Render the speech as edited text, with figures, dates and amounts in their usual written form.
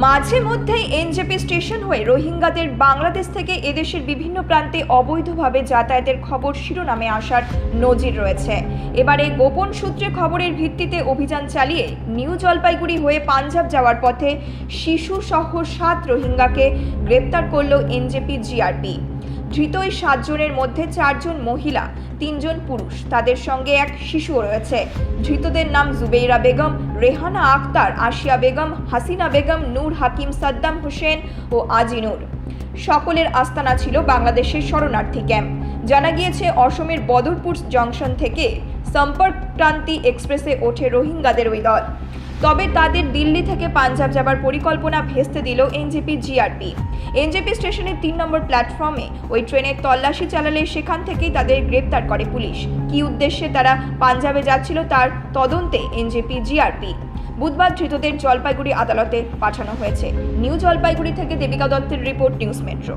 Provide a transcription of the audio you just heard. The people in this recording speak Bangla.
মাঝে মধ্যেই এনজেপি স্টেশন হয়ে রোহিঙ্গাদের বাংলাদেশ থেকে এদেশের বিভিন্ন প্রান্তে অবৈধভাবে যাতায়াতের খবর শিরোনামে আসার নজির রয়েছে। এবারে গোপন সূত্রে খবরের ভিত্তিতে অভিযান চালিয়ে নিউ জলপাইগুড়ি হয়ে পাঞ্জাব যাওয়ার পথে শিশু সহ 7 রোহিঙ্গাকে গ্রেপ্তার করল এনজেপি জিআরপি। ধৃত এই 7 জনের মধ্যে 4 জন মহিলা, 3 জন পুরুষ, তাদের সঙ্গে এক শিশুও রয়েছে। ধৃতদের নাম জুবেইরা বেগম, রেহানা আক্তার, আসিয়া বেগম, হাসিনা বেগম, নূর হাকিম, সাদ্দাম হোসেন ও আজিনুর। সকলের আস্তানা ছিল বাংলাদেশের শরণার্থী ক্যাম্প। জানা গিয়েছে অসমের বদরপুর জংশন থেকে সম্পর্ক ক্রান্তি এক্সপ্রেসে ওঠে রোহিঙ্গাদের ওই দল। তবে তাদের দিল্লি থেকে পাঞ্জাব যাবার পরিকল্পনা ভেস্তে দিল এনজেপি জিআরপি। এনজেপি স্টেশনের 3 নম্বর প্ল্যাটফর্মে ওই ট্রেনের তল্লাশি চালালে সেখান থেকেই তাদের গ্রেপ্তার করে পুলিশ। কী উদ্দেশ্যে তারা পাঞ্জাবে যাচ্ছিল তার তদন্তে এনজেপি জিআরপি। বুধবার ধৃতদের জলপাইগুড়ি আদালতে পাঠানো হয়েছে। নিউ জলপাইগুড়ি থেকে দেবিকা দত্তের রিপোর্ট, নিউজ মেট্রো।